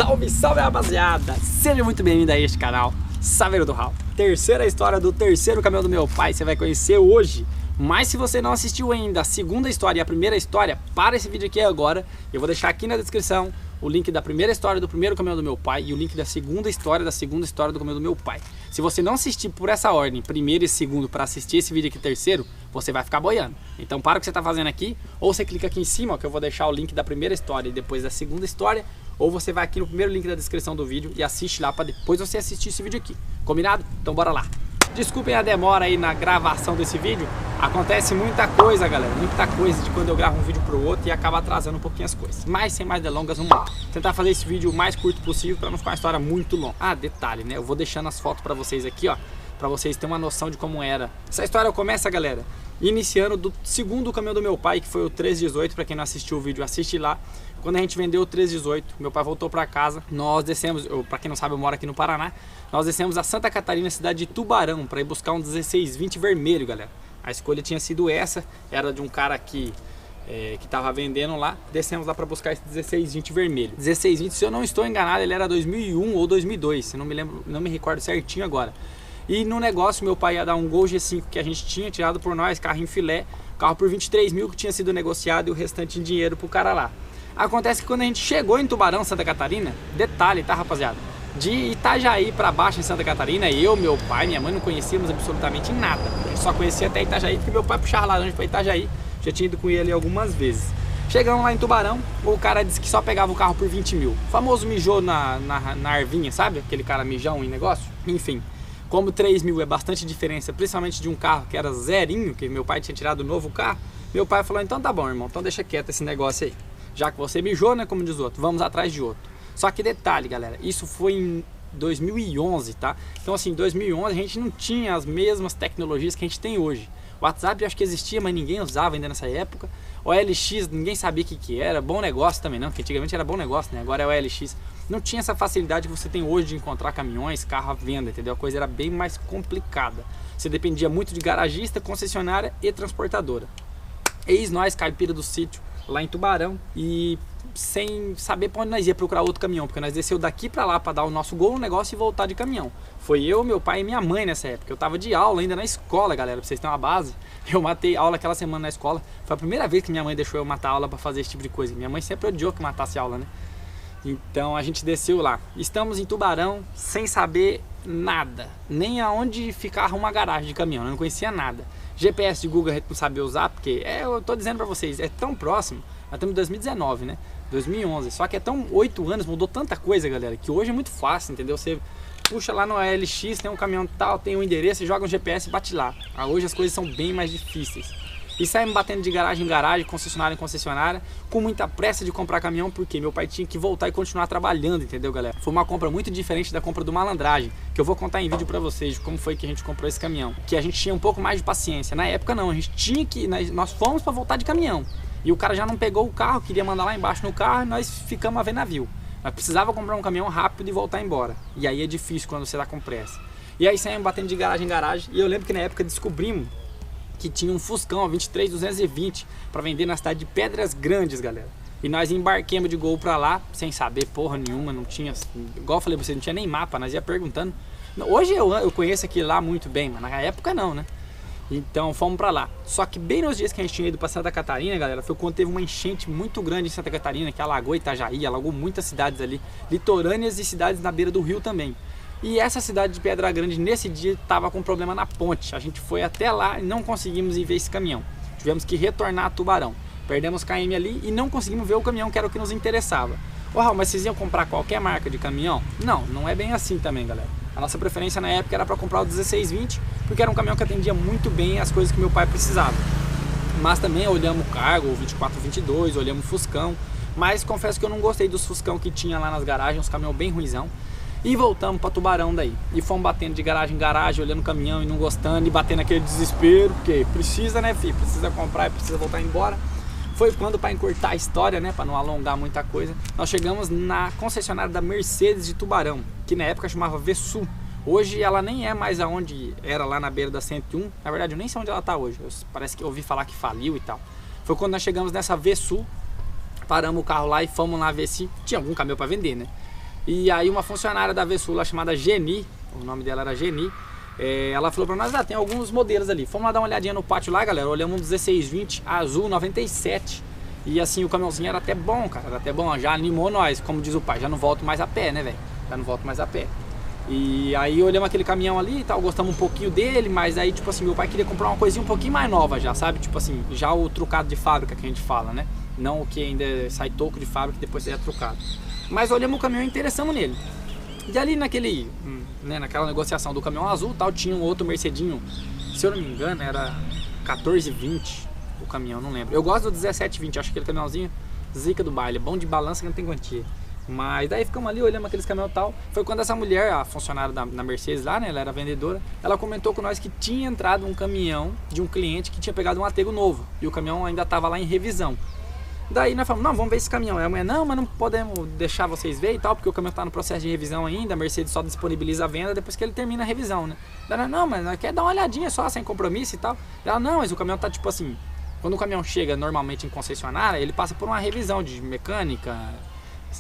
Salve, salve rapaziada! Seja muito bem-vindo a este canal, Saveiro do Raul. Terceira história do terceiro caminhão do meu pai, você vai conhecer hoje. Mas se você não assistiu ainda a segunda história e a primeira história, para esse vídeo aqui agora. Eu vou deixar aqui na descrição o link da primeira história do primeiro caminhão do meu pai e o link da segunda história do caminhão do meu pai. Se você não assistir por essa ordem, primeiro e segundo, para assistir esse vídeo aqui terceiro, você vai ficar boiando. Então para o que você está fazendo aqui, ou você clica aqui em cima, ó, que eu vou deixar o link da primeira história e depois da segunda história, ou você vai aqui no primeiro link da descrição do vídeo e assiste lá para depois você assistir esse vídeo aqui. Combinado? Então bora lá. Desculpem a demora aí na gravação desse vídeo. Acontece muita coisa, galera, muita coisa de quando eu gravo um vídeo pro outro e acaba atrasando um pouquinho as coisas. Mas sem mais delongas, vamos lá. Tentar fazer esse vídeo o mais curto possível para não ficar uma história muito longa. Ah, detalhe, né? Eu vou deixando as fotos para vocês aqui, ó, para vocês terem uma noção de como era. Essa história começa, galera, iniciando do segundo caminhão do meu pai, que foi o 318. Para quem não assistiu o vídeo, assiste lá. Quando a gente vendeu o 318, meu pai voltou para casa. Nós descemos, para quem não sabe, eu moro aqui no Paraná. Nós descemos a Santa Catarina, cidade de Tubarão, para ir buscar um 1620 vermelho, galera. A escolha tinha sido essa, era de um cara que tava vendendo lá. Descemos lá para buscar esse 1620 vermelho. 1620, se eu não estou enganado, ele era 2001 ou 2002, eu não me lembro, não me recordo certinho agora. E no negócio, meu pai ia dar um Gol G5 que a gente tinha tirado por nós, carro em filé, carro por 23 mil que tinha sido negociado e o restante em dinheiro pro cara lá. Acontece que quando a gente chegou em Tubarão, Santa Catarina, detalhe, tá, rapaziada? De Itajaí para baixo em Santa Catarina, eu, meu pai, minha mãe não conhecíamos absolutamente nada. A gente só conhecia até Itajaí porque meu pai puxava laranja para Itajaí, já tinha ido com ele algumas vezes. Chegamos lá em Tubarão, o cara disse que só pegava o carro por 20 mil. O famoso mijou na arvinha, sabe? Aquele cara mijão em negócio. Enfim, como 3 mil é bastante diferença, principalmente de um carro que era zerinho, que meu pai tinha tirado o novo carro, meu pai falou, então tá bom, irmão, então deixa quieto esse negócio aí. Já que você mijou, né, como diz o outro, vamos atrás de outro. Só que detalhe, galera, isso foi em 2011, tá? Então assim, em 2011 a gente não tinha as mesmas tecnologias que a gente tem hoje. O WhatsApp eu acho que existia, mas ninguém usava ainda nessa época. O OLX, ninguém sabia o que era. Bom negócio também não, porque antigamente era bom negócio, né? Agora é o OLX. Não tinha essa facilidade que você tem hoje de encontrar caminhões, carro à venda, entendeu? A coisa era bem mais complicada. Você dependia muito de garagista, concessionária e transportadora. Eis nós, caipira do sítio, lá em Tubarão, e sem saber para onde nós ia procurar outro caminhão, porque nós desceu daqui para lá para dar o nosso Gol no negócio e voltar de caminhão. Foi eu, meu pai e minha mãe nessa época. Eu tava de aula ainda na escola, galera, pra vocês terem uma base. Eu matei aula aquela semana na escola. Foi a primeira vez que minha mãe deixou eu matar aula para fazer esse tipo de coisa. Minha mãe sempre odiou que matasse aula, né? Então a gente desceu lá. Estamos em Tubarão sem saber nada, nem aonde ficar uma garagem de caminhão, eu não conhecia nada. GPS de Google a gente não sabia usar, porque eu tô dizendo pra vocês, é tão próximo. Nós estamos em 2019, né? 2011, só que é tão 8 anos, mudou tanta coisa, galera, que hoje é muito fácil, entendeu? Você puxa lá no LX, tem um caminhão tal, tem um endereço, joga um GPS e bate lá. Hoje as coisas são bem mais difíceis. E saímos batendo de garagem em garagem, concessionária em concessionária, com muita pressa de comprar caminhão, porque meu pai tinha que voltar e continuar trabalhando, entendeu, galera? Foi uma compra muito diferente da compra do Malandragem, que eu vou contar em vídeo pra vocês de como foi que a gente comprou esse caminhão. Que a gente tinha um pouco mais de paciência. Na época não, a gente tinha que... Nós fomos pra voltar de caminhão. E o cara já não pegou o carro, queria mandar lá embaixo no carro, e nós ficamos a ver navio. Nós precisava comprar um caminhão rápido e voltar embora. E aí é difícil quando você tá com pressa. E aí saímos batendo de garagem em garagem, e eu lembro que na época descobrimos que tinha um Fuscão 23-220 para vender na cidade de Pedras Grandes, galera. E nós embarquemos de Gol para lá, sem saber porra nenhuma, não tinha, igual eu falei pra vocês, não tinha nem mapa, nós ia perguntando. Hoje eu conheço aqui lá muito bem, mas na época não, né? Então fomos para lá. Só que bem nos dias que a gente tinha ido para Santa Catarina, galera, foi quando teve uma enchente muito grande em Santa Catarina, que alagou Itajaí, alagou muitas cidades ali, litorâneas e cidades na beira do rio também. E essa cidade de Pedra Grande, nesse dia, estava com problema na ponte. A gente foi até lá e não conseguimos ir ver esse caminhão. Tivemos que retornar a Tubarão. Perdemos KM ali e não conseguimos ver o caminhão que era o que nos interessava. Ô Raul, mas vocês iam comprar qualquer marca de caminhão? Não, não é bem assim também, galera. A nossa preferência na época era para comprar o 1620, porque era um caminhão que atendia muito bem as coisas que meu pai precisava. Mas também olhamos o Cargo, o 2422, olhamos o Fuscão. Mas confesso que eu não gostei dos Fuscão que tinha lá nas garagens, uns caminhão bem ruizão. E voltamos para Tubarão daí. E fomos batendo de garagem em garagem, olhando o caminhão e não gostando, e batendo aquele desespero, porque precisa, né, filho? Precisa comprar e precisa voltar embora. Foi quando, para encurtar a história, né, para não alongar muita coisa, nós chegamos na concessionária da Mercedes de Tubarão, que na época chamava Vesul. Hoje ela nem é mais aonde era lá na beira da 101. Na verdade, eu nem sei onde ela está hoje. Parece que eu ouvi falar que faliu e tal. Foi quando nós chegamos nessa Vesul, paramos o carro lá e fomos lá ver se tinha algum caminhão para vender, né? E aí uma funcionária da Vesul lá chamada Geni, o nome dela era Geni, ela falou pra nós, tem alguns modelos ali. Fomos lá dar uma olhadinha no pátio lá, galera, olhamos um 1620 azul 97. E assim, o caminhãozinho era até bom, cara, era até bom, já animou nós, como diz o pai, já não volto mais a pé, né, velho? Já não volto mais a pé. E aí olhamos aquele caminhão ali e tal, gostamos um pouquinho dele, mas aí tipo assim, meu pai queria comprar uma coisinha um pouquinho mais nova já, sabe? Tipo assim, já o trucado de fábrica que a gente fala, né? Não o que ainda sai toco de fábrica e depois é trucado. Mas olhamos o caminhão e interessamos nele. E ali naquela negociação do caminhão azul tal, tinha um outro Mercedinho, se eu não me engano era 1420 o caminhão, não lembro. Eu gosto do 1720, acho que aquele caminhãozinho zica do baile, bom de balança que não tem quantia. Mas daí ficamos ali, olhamos aqueles caminhões e tal. Foi quando essa mulher, a funcionária da Mercedes lá, né, ela era vendedora, ela comentou com nós que tinha entrado um caminhão de um cliente que tinha pegado um Atego novo. E o caminhão ainda estava lá em revisão. Daí nós falamos, não, vamos ver esse caminhão. Aí a mulher, não, mas não podemos deixar vocês ver e tal, porque o caminhão está no processo de revisão ainda, a Mercedes só disponibiliza a venda depois que ele termina a revisão, né? Ela, não, mas nós quer dar uma olhadinha só, sem compromisso e tal. Ela, não, mas o caminhão tá tipo assim, quando o caminhão chega normalmente em concessionária, ele passa por uma revisão de mecânica,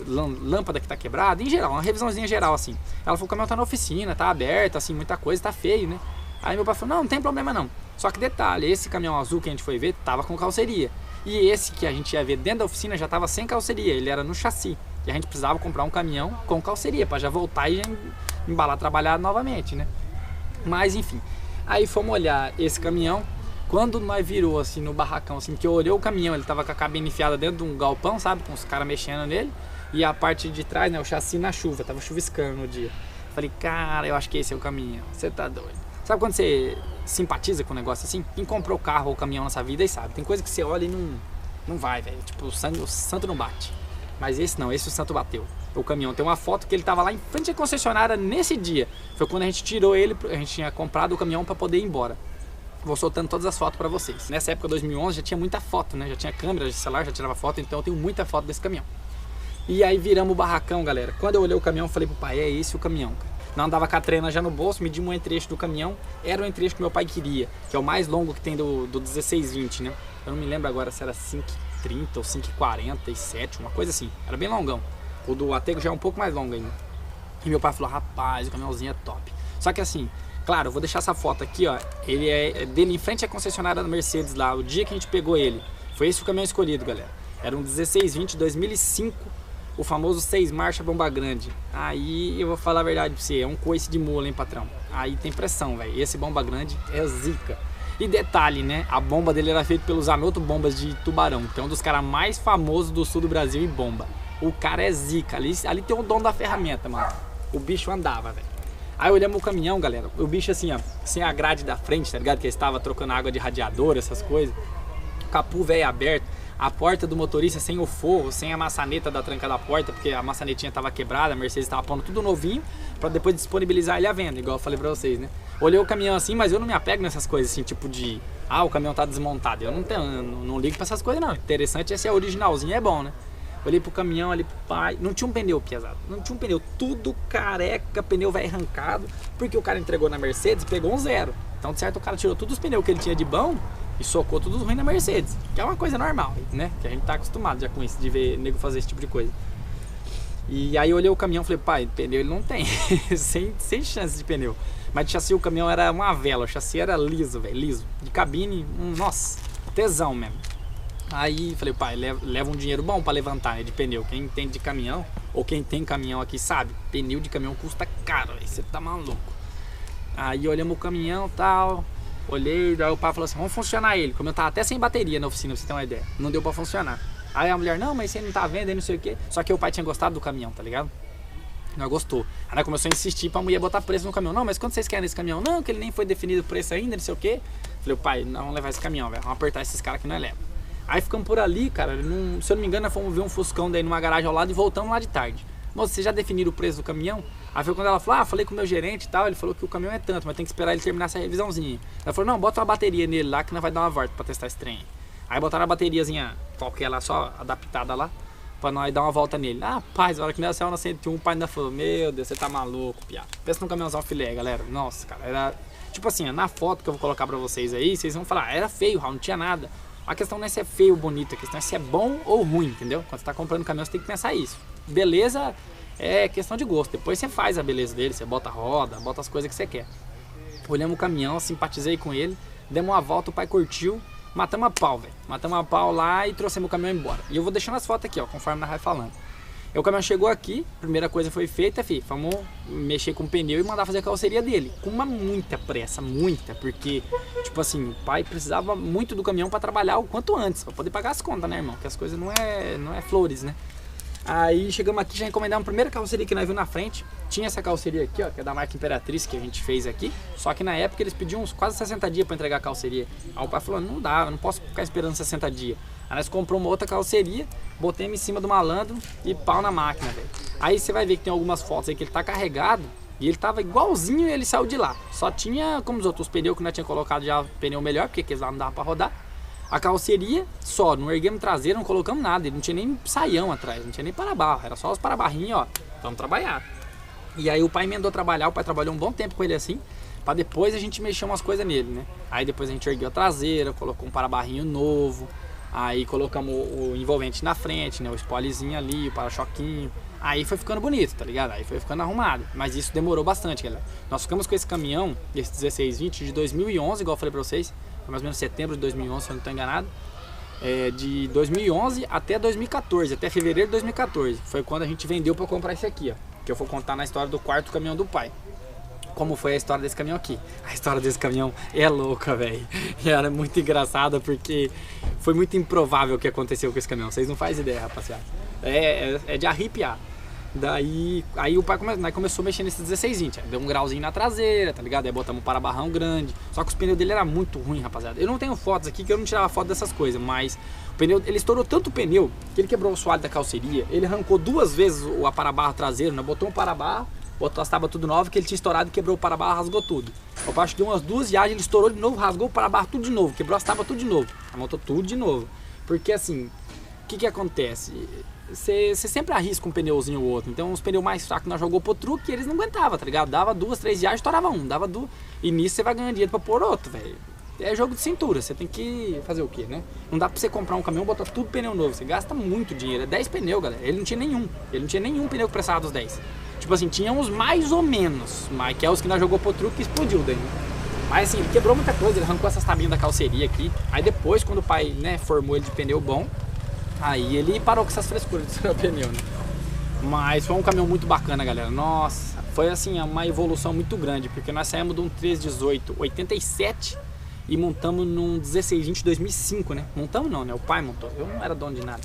lâmpada que tá quebrada, em geral, uma revisãozinha geral assim. Ela falou, o caminhão tá na oficina, tá aberto, assim, muita coisa, tá feio, né? Aí meu pai falou, não tem problema não. Só que detalhe, esse caminhão azul que a gente foi ver, tava com calceria. E esse que a gente ia ver dentro da oficina já tava sem calceria, ele era no chassi. E a gente precisava comprar um caminhão com calceria, para já voltar e já embalar trabalhar novamente, né? Mas enfim, aí fomos olhar esse caminhão. Quando nós virou assim no barracão, assim, que eu olhei o caminhão, ele tava com a cabine enfiada dentro de um galpão, sabe? Com os caras mexendo nele. E a parte de trás, né, o chassi na chuva, tava chuviscando no dia. Falei, cara, eu acho que esse é o caminhão, você tá doido. Sabe quando você simpatiza com um negócio assim? Quem comprou o carro ou o caminhão nessa vida aí sabe. Tem coisa que você olha e não vai, velho. Tipo, o santo não bate. Mas esse não, esse o santo bateu. O caminhão tem uma foto que ele tava lá em frente à concessionária nesse dia. Foi quando a gente tirou ele, a gente tinha comprado o caminhão para poder ir embora. Vou soltando todas as fotos para vocês. Nessa época, 2011, já tinha muita foto, né? Já tinha câmera de celular, já tirava foto, então eu tenho muita foto desse caminhão. E aí viramos o barracão, galera. Quando eu olhei o caminhão, eu falei pro pai, é esse o caminhão, cara. Não andava com a trena já no bolso, medimos um entre-eixo do caminhão. Era o entre-eixo que meu pai queria, que é o mais longo que tem do 1620, né? Eu não me lembro agora se era 5,30 ou 5,47, uma coisa assim. Era bem longão. O do Atego já é um pouco mais longo ainda. E meu pai falou, rapaz, o caminhãozinho é top. Só que assim, claro, eu vou deixar essa foto aqui, ó. Ele é dele em frente à concessionária da Mercedes lá, o dia que a gente pegou ele. Foi esse o caminhão escolhido, galera. Era um 1620 2005. O famoso 6 marcha bomba grande. Aí eu vou falar a verdade pra você, é um coice de mula, hein, patrão? Aí tem pressão, velho. Esse bomba grande é zica. E detalhe, né? A bomba dele era feita pelos Anoto Bombas de Tubarão, que é um dos caras mais famosos do sul do Brasil em bomba. O cara é zica. Ali tem o dono da ferramenta, mano. O bicho andava, velho. Aí olhamos o caminhão, galera. O bicho assim, ó, sem a grade da frente, tá ligado? Que ele estava trocando água de radiador, essas coisas. O capu velho aberto. A porta do motorista sem o forro, sem a maçaneta da tranca da porta, porque a maçanetinha tava quebrada, a Mercedes tava pondo tudo novinho, pra depois disponibilizar ele à venda, igual eu falei pra vocês, né? Olhei o caminhão assim, mas eu não me apego nessas coisas assim, tipo de, o caminhão tá desmontado. Eu não ligo pra essas coisas não. Interessante é se é originalzinho, é bom, né? Olhei pro caminhão ali, pai, não tinha um pneu pesado, não tinha um pneu, tudo careca, pneu velho arrancado, porque o cara entregou na Mercedes e pegou um 0. Então, de certo, o cara tirou todos os pneus que ele tinha de bom e socou tudo ruim na Mercedes, que é uma coisa normal, né? Que a gente tá acostumado já com isso, de ver nego fazer esse tipo de coisa. E aí eu olhei o caminhão e falei, pai, pneu ele não tem, sem chance de pneu. Mas de chassi o caminhão era uma vela, o chassi era liso, velho, liso. De cabine, nossa, tesão mesmo. Aí falei, pai, leva um dinheiro bom pra levantar, né, de pneu. Quem entende de caminhão, ou quem tem caminhão aqui sabe, pneu de caminhão custa caro, você tá maluco. Aí olhamos o caminhão e tal, olhei, daí o pai falou assim, vamos funcionar ele. Como eu tava até sem bateria na oficina, pra você ter uma ideia, não deu pra funcionar. Aí a mulher, não, mas você não tá vendo aí, não sei o que. Só que o pai tinha gostado do caminhão, tá ligado? Nós gostou. Aí nós começou a insistir pra mulher botar preço no caminhão. Não, mas quanto vocês querem nesse caminhão? Não, que ele nem foi definido o preço ainda, não sei o que. Falei, pai, não, vamos levar esse caminhão, velho, vamos apertar esses caras que nós leva. Aí ficamos por ali, cara, se eu não me engano, nós fomos ver um Fuscão daí numa garagem ao lado e voltamos lá de tarde. Moça, vocês já definiram o preço do caminhão? Aí foi quando ela falou, falei com o meu gerente e tal, ele falou que o caminhão é tanto, mas tem que esperar ele terminar essa revisãozinha. Ela falou, não, bota uma bateria nele lá que nós vai dar uma volta pra testar esse trem. Aí botaram a bateriazinha qualquer lá, só adaptada lá, pra nós dar uma volta nele. Rapaz, a hora que nós saímos na 101, o pai ainda falou, meu Deus, você tá maluco, piá. Pensa num caminhãozão filé, galera. Nossa, cara, era... Tipo assim, na foto que eu vou colocar pra vocês aí, vocês vão falar, era feio, Raul, não tinha nada. A questão não é se é feio ou bonito, a questão é se é bom ou ruim, entendeu? Quando você tá comprando caminhão, você tem que pensar isso. Beleza é questão de gosto. Depois você faz a beleza dele, você bota a roda, bota as coisas que você quer. Olhamos o caminhão, simpatizei com ele, demos uma volta, o pai curtiu, matamos a pau, velho. Matamos a pau lá e trouxemos o caminhão embora. E eu vou deixando as fotos aqui, ó, conforme nós vai falando. E o caminhão chegou aqui, primeira coisa foi feita, filho, vamos mexer com o pneu e mandar fazer a carroceria dele. Com muita pressa, muita, porque, tipo assim, o pai precisava muito do caminhão para trabalhar o quanto antes, para poder pagar as contas, né, irmão? Porque as coisas não é flores, né? Aí chegamos aqui, já encomendamos a primeira carroceria que nós vimos na frente. Tinha essa carroceria aqui, ó, que é da marca Imperatriz, que a gente fez aqui. Só que na época eles pediam uns quase 60 dias para entregar a carroceria. Aí o pai falou, não dá, eu não posso ficar esperando 60 dias. Aí nós compramos uma outra carroceria, botemos em cima do malandro e pau na máquina, velho. Aí você vai ver que tem algumas fotos aí que ele tá carregado e ele tava igualzinho e ele saiu de lá. Só tinha, como os outros pneus que nós tínhamos colocado já, pneu melhor, porque aqueles lá não dava pra rodar. A carroceria só, não erguemos traseiro, não colocamos nada, ele não tinha nem saião atrás, não tinha nem para-barro, era só os para-barrinhos, ó, vamos trabalhar. E aí o pai emendou trabalhar, o pai trabalhou um bom tempo com ele assim, pra depois a gente mexer umas coisas nele, né? Aí depois a gente ergueu a traseira, colocou um para-barrinho novo, aí colocamos o envolvente na frente, né? O spoilerzinho ali, o para-choquinho. Aí foi ficando bonito, tá ligado? Aí foi ficando arrumado. Mas isso demorou bastante, galera. Nós ficamos com esse caminhão, esse 1620, de 2011, igual eu falei pra vocês. Foi mais ou menos setembro de 2011, se eu não estou enganado. De 2011 até 2014, até fevereiro de 2014. Foi quando a gente vendeu pra comprar esse aqui, ó. Que eu vou contar na história do quarto caminhão do pai. Como foi a história desse caminhão aqui. A história desse caminhão é louca, velho. E era muito engraçada porque foi muito improvável o que aconteceu com esse caminhão. Vocês não fazem ideia, rapaziada. É de arrepiar. Daí, aí o pai começou a mexer nesse 1620, deu um grauzinho na traseira, tá ligado? Aí botamos um para-barrão grande, só que os pneus dele era muito ruim, rapaziada. Eu não tenho fotos aqui que eu não tirava foto dessas coisas, mas o pneu, ele estourou tanto o pneu que ele quebrou o assoalho da calceria, ele arrancou 2 vezes o para-barro traseiro, né? Botou um para-barro, botou as tábuas tudo novas, que ele tinha estourado e quebrou o para-barro, rasgou tudo. O pai acho que deu umas 2 viagens, ele estourou de novo, rasgou o para-barro tudo de novo, quebrou as tábuas tudo de novo, montou tudo de novo. Porque assim, o que acontece? Você sempre arrisca um pneuzinho ou outro. Então os pneus mais fracos nós jogou pro truque e eles não aguentavam, tá ligado? Dava 2, 3 viagens, estourava um, dava 2. E nisso você vai ganhando dinheiro pra pôr outro, velho. É jogo de cintura, você tem que fazer o quê, né? Não dá pra você comprar um caminhão e botar tudo pneu novo, você gasta muito dinheiro. É 10 pneus, galera. Ele não tinha nenhum pneu que prestava dos 10. Tipo assim, tinha uns mais ou menos, mas que é os que nós jogou pro truque e explodiu daí, né? Mas assim, ele quebrou muita coisa, ele arrancou essas tabinhas da calceria aqui. Aí depois, quando o pai, né, formou ele de pneu bom, aí ele parou com essas frescuras de seu pneu, né? Mas foi um caminhão muito bacana, galera. Nossa, foi assim, uma evolução muito grande, porque nós saímos de um 318 87 e montamos num 1620 2005, né? Montamos não, né? O pai montou, eu não era dono de nada.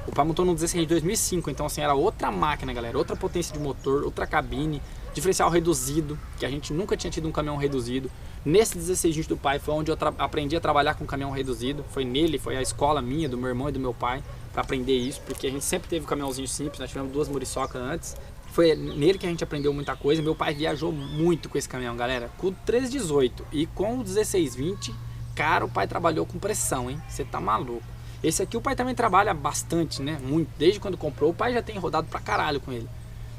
O pai montou num 1620 2005, então assim, era outra máquina, galera, outra potência de motor, outra cabine, diferencial reduzido, que a gente nunca tinha tido um caminhão reduzido. Nesse 1620 do pai foi onde eu aprendi a trabalhar com caminhão reduzido. Foi nele, foi a escola minha, do meu irmão e do meu pai, para aprender isso, porque a gente sempre teve um caminhãozinho simples, nós tivemos 2 muriçocas antes. Foi nele que a gente aprendeu muita coisa. Meu pai viajou muito com esse caminhão, galera, com o 318 e com o 1620, cara, o pai trabalhou com pressão, hein? Você tá maluco. Esse aqui o pai também trabalha bastante, né? Muito. Desde quando comprou, o pai já tem rodado pra caralho com ele.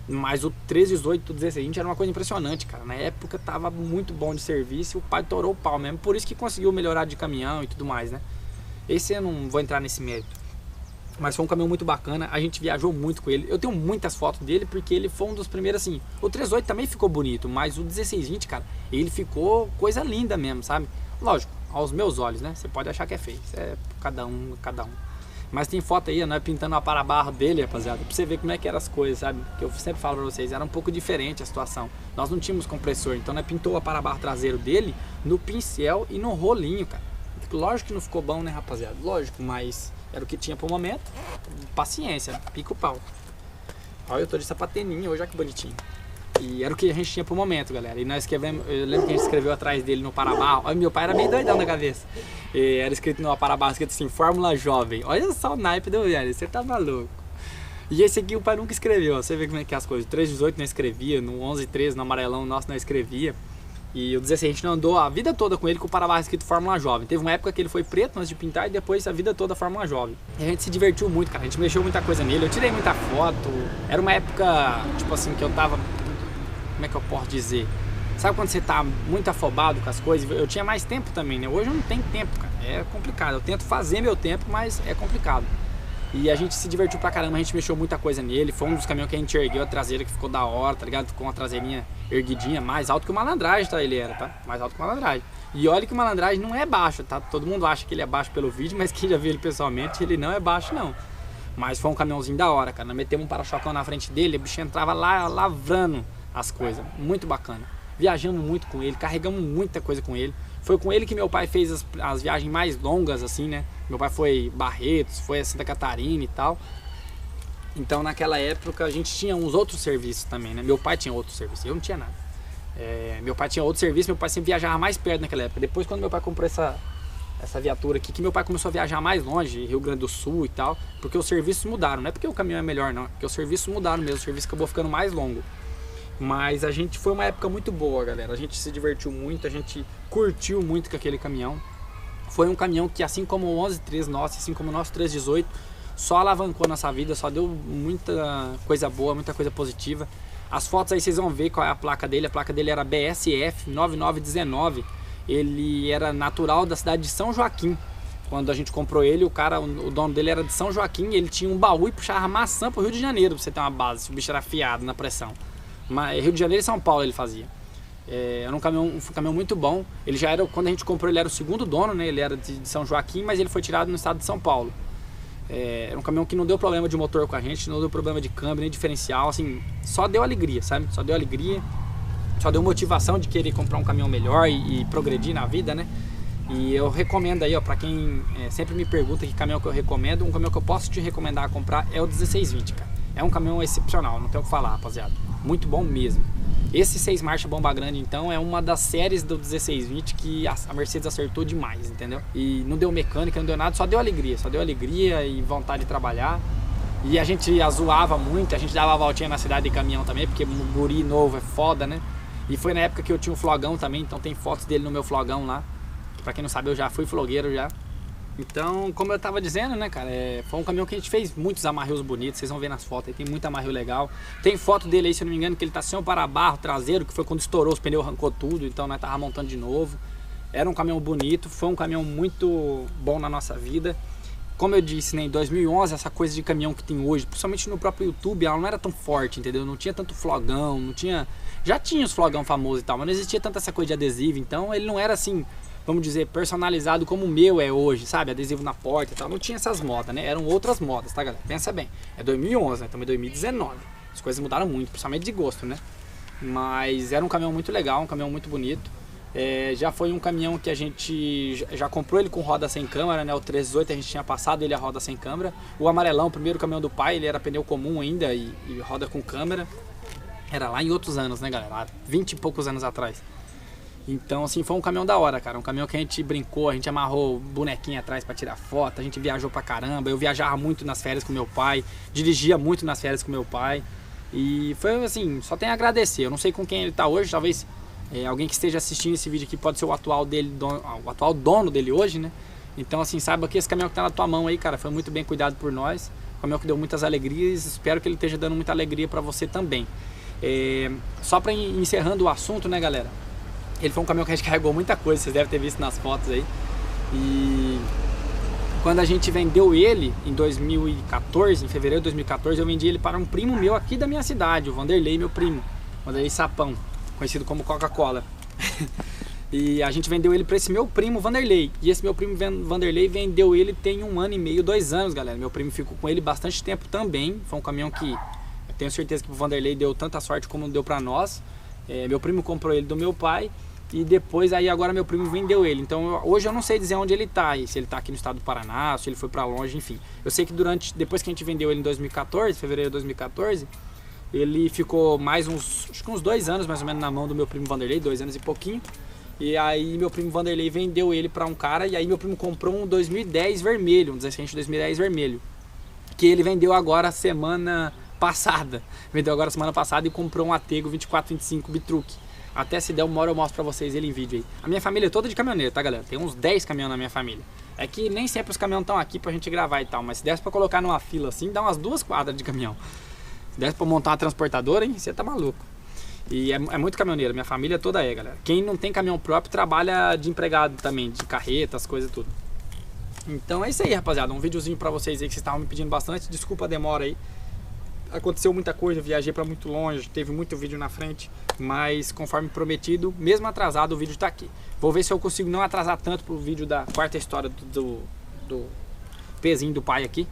Mas o 318 e o 1620 era uma coisa impressionante, cara. Na época tava muito bom de serviço e o pai torou o pau mesmo. Por isso que conseguiu melhorar de caminhão e tudo mais, né? Esse eu não vou entrar nesse mérito. Mas foi um caminhão muito bacana, a gente viajou muito com ele. Eu tenho muitas fotos dele porque ele foi um dos primeiros, assim. O 318 também ficou bonito, mas o 1620, cara, ele ficou coisa linda mesmo, sabe? Lógico, aos meus olhos, né? Você pode achar que é feio, isso é cada um. Mas tem foto aí, nós pintando a para-barro dele, rapaziada, pra você ver como é que eram as coisas, sabe? Que eu sempre falo pra vocês, era um pouco diferente a situação. Nós não tínhamos compressor, então nós pintou a para-barro traseiro dele no pincel e no rolinho, cara. Lógico que não ficou bom, né, rapaziada? Lógico, mas era o que tinha pro momento. Paciência, pica o pau. Olha, eu tô de sapateninha hoje, olha que bonitinho. E era o que a gente tinha pro momento, galera. E nós escrevemos, eu lembro que a gente escreveu atrás dele no para-barro. Olha, meu pai era bem doidão da cabeça. E era escrito no para-barro, escrito assim, Fórmula Jovem. Olha só o naipe do velho, você tá maluco. E esse aqui o pai nunca escreveu, ó. Você vê como é que é as coisas. O 318 não escrevia, no 1113, no amarelão nosso não escrevia. E o 16 a gente não andou a vida toda com ele com o para-barro escrito Fórmula Jovem. Teve uma época que ele foi preto antes de pintar e depois a vida toda Fórmula Jovem. E a gente se divertiu muito, cara. A gente mexeu muita coisa nele. Eu tirei muita foto. Era uma época, tipo assim, que eu tava... Como é que eu posso dizer? Sabe quando você tá muito afobado com as coisas? Eu tinha mais tempo também, né? Hoje eu não tenho tempo, cara. É complicado. Eu tento fazer meu tempo, mas é complicado. E a gente se divertiu pra caramba, a gente mexeu muita coisa nele. Foi um dos caminhões que a gente ergueu a traseira, que ficou da hora, tá ligado? Com a traseirinha erguidinha, mais alto que o Malandragem, tá? Ele era, tá? Mais alto que o Malandragem. E olha que o Malandragem não é baixo, tá? Todo mundo acha que ele é baixo pelo vídeo, mas quem já viu ele pessoalmente, ele não é baixo, não. Mas foi um caminhãozinho da hora, cara. Nós metemos um para-chocão na frente dele, o bicho entrava lá lavrando as coisas. Muito bacana. Viajamos muito com ele, carregamos muita coisa com ele. Foi com ele que meu pai fez as viagens mais longas, assim, né? Meu pai foi Barretos, foi a Santa Catarina e tal. Então naquela época a gente tinha uns outros serviços também, né? Meu pai tinha outros serviços, eu não tinha nada. Meu pai tinha outro serviço, meu pai sempre viajava mais perto naquela época. Depois quando meu pai comprou essa viatura aqui, que meu pai começou a viajar mais longe, Rio Grande do Sul e tal, porque os serviços mudaram, não é porque o caminhão é melhor não, é porque os serviços mudaram mesmo, o serviço acabou ficando mais longo. Mas a gente foi uma época muito boa, galera, a gente se divertiu muito, a gente curtiu muito com aquele caminhão. Foi um caminhão que, assim como o 1113 nosso, assim como o nosso 318, só alavancou nossa vida, só deu muita coisa boa, muita coisa positiva. As fotos aí vocês vão ver qual é a placa dele era BSF 9919, ele era natural da cidade de São Joaquim. Quando a gente comprou ele, o dono dele era de São Joaquim, ele tinha um baú e puxava maçã pro Rio de Janeiro, pra você ter uma base, o bicho era afiado na pressão. Mas Rio de Janeiro e São Paulo ele fazia. Era um caminhão muito bom. Ele já era, quando a gente comprou, ele era o segundo dono, né? Ele era de São Joaquim, mas ele foi tirado no estado de São Paulo. Era um caminhão que não deu problema de motor com a gente, não deu problema de câmbio, nem diferencial, assim, só deu alegria, sabe? Só deu alegria, só deu motivação de querer comprar um caminhão melhor e progredir na vida, né? E eu recomendo aí, ó, pra quem sempre me pergunta que caminhão que eu recomendo, um caminhão que eu posso te recomendar a comprar é o 1620, cara. É um caminhão excepcional, não tenho o que falar, rapaziada. Muito bom mesmo. Esse 6 marcha bomba grande, então, é uma das séries do 1620 que a Mercedes acertou demais, entendeu? E não deu mecânica, não deu nada, só deu alegria e vontade de trabalhar. E a gente zoava muito, a gente dava a voltinha na cidade de caminhão também, porque guri novo é foda, né? E foi na época que eu tinha um flogão também, então tem fotos dele no meu flogão lá. Pra quem não sabe, eu já fui flogueiro já. Então, como eu tava dizendo, né, cara, foi um caminhão que a gente fez muitos amarrios bonitos, vocês vão ver nas fotos aí, tem muito amarrio legal. Tem foto dele aí, se eu não me engano, que ele tá sem o para-barro traseiro, que foi quando estourou os pneus, arrancou tudo, então nós tava montando de novo. Era um caminhão bonito, foi um caminhão muito bom na nossa vida. Como eu disse, né, em 2011, essa coisa de caminhão que tem hoje, principalmente no próprio YouTube, ela não era tão forte, entendeu? Não tinha tanto flogão, não tinha... Já tinha os flogão famosos e tal, mas não existia tanta essa coisa de adesivo, então ele não era assim... Vamos dizer, personalizado como o meu é hoje, sabe? Adesivo na porta e tal. Não tinha essas modas, né? Eram outras modas, tá, galera? Pensa bem. É 2011, né? Estamos em 2019. As coisas mudaram muito, principalmente de gosto, né? Mas era um caminhão muito legal, um caminhão muito bonito. Já foi um caminhão que a gente já comprou ele com roda sem câmera, né? O 318 a gente tinha passado ele a roda sem câmera. O amarelão, o primeiro caminhão do pai, ele era pneu comum ainda e roda com câmera. Era lá em outros anos, né, galera? Há 20 e poucos anos atrás. Então, assim, foi um caminhão da hora, cara. Um caminhão que a gente brincou, a gente amarrou bonequinho atrás pra tirar foto, a gente viajou pra caramba. Eu viajava muito nas férias com meu pai, dirigia muito nas férias com meu pai. E foi assim, só tenho a agradecer. Eu não sei com quem ele tá hoje, talvez alguém que esteja assistindo esse vídeo aqui pode ser o atual dono dele hoje, né? Então, assim, saiba que esse caminhão que tá na tua mão aí, cara, foi muito bem cuidado por nós. Um caminhão que deu muitas alegrias, espero que ele esteja dando muita alegria pra você também. Só pra ir encerrando o assunto, né, galera? Ele foi um caminhão que a gente carregou muita coisa, vocês devem ter visto nas fotos aí. E quando a gente vendeu ele em 2014, em fevereiro de 2014, eu vendi ele para um primo meu aqui da minha cidade, o Vanderlei, meu primo. Vanderlei Sapão, conhecido como Coca-Cola. E a gente vendeu ele para esse meu primo Vanderlei. E esse meu primo Vanderlei vendeu ele tem 1 ano e meio, 2 anos, galera. Meu primo ficou com ele bastante tempo também. Foi um caminhão que eu tenho certeza que o Vanderlei deu tanta sorte como deu para nós. Meu primo comprou ele do meu pai e depois aí agora meu primo vendeu ele. Então hoje eu não sei dizer onde ele tá, se ele tá aqui no estado do Paraná, se ele foi para longe, enfim. Eu sei que depois que a gente vendeu ele em 2014, fevereiro de 2014, ele ficou mais acho que uns 2 anos mais ou menos na mão do meu primo Vanderlei, 2 anos e pouquinho. E aí meu primo Vanderlei vendeu ele para um cara e aí meu primo comprou um 2010 vermelho, um 16 2010 vermelho, que ele vendeu agora semana passada. Vendeu agora semana passada e comprou um Atego 2425 Bitruc. Até se der uma hora eu mostro pra vocês ele em vídeo aí. A minha família é toda de caminhoneiro, tá, galera? Tem uns 10 caminhões na minha família. É que nem sempre os caminhões estão aqui pra gente gravar e tal, mas se desse pra colocar numa fila assim, dá umas 2 quadras de caminhão. Se desse pra montar uma transportadora, hein, você tá maluco. E é muito caminhoneiro, minha família toda galera. Quem não tem caminhão próprio trabalha de empregado também, de carreta, as coisas tudo. Então é isso aí, rapaziada, um videozinho pra vocês aí que vocês estavam me pedindo bastante. Desculpa a demora aí, aconteceu muita coisa, viajei pra muito longe, teve muito vídeo na frente, mas conforme prometido, mesmo atrasado, o vídeo tá aqui. Vou ver se eu consigo não atrasar tanto pro vídeo da quarta história do pezinho do pai aqui,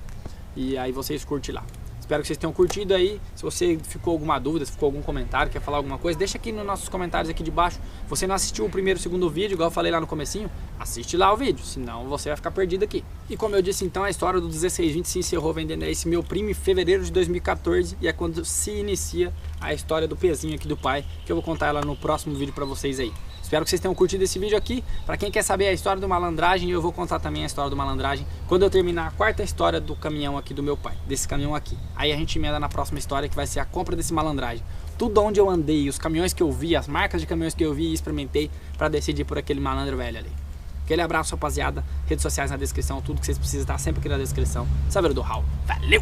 e aí vocês curtem lá. Espero que vocês tenham curtido aí. Se você ficou alguma dúvida, se ficou algum comentário, quer falar alguma coisa, deixa aqui nos nossos comentários aqui de baixo. Se você não assistiu o primeiro e o segundo vídeo, igual eu falei lá no comecinho, assiste lá o vídeo, senão você vai ficar perdido aqui. E como eu disse então, a história do 1620 se encerrou vendendo esse meu primo em fevereiro de 2014, e é quando se inicia a história do pezinho aqui do pai, que eu vou contar ela no próximo vídeo pra vocês aí. Espero que vocês tenham curtido esse vídeo aqui. Pra quem quer saber a história do Malandragem, eu vou contar também a história do Malandragem quando eu terminar a quarta história do caminhão aqui do meu pai, desse caminhão aqui. Aí a gente emenda na próxima história, que vai ser a compra desse Malandragem. Tudo onde eu andei, os caminhões que eu vi, as marcas de caminhões que eu vi e experimentei pra decidir por aquele malandro velho ali. Aquele abraço, rapaziada. Redes sociais na descrição, tudo que vocês precisam tá sempre aqui na descrição. Saveiro do Raul. Valeu!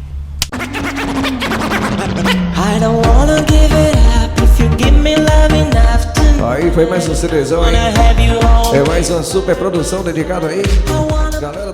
I don't wanna give it up if you give me love enough to Aí foi mais um CDzão, hein? É mais uma super produção dedicada aí. Galera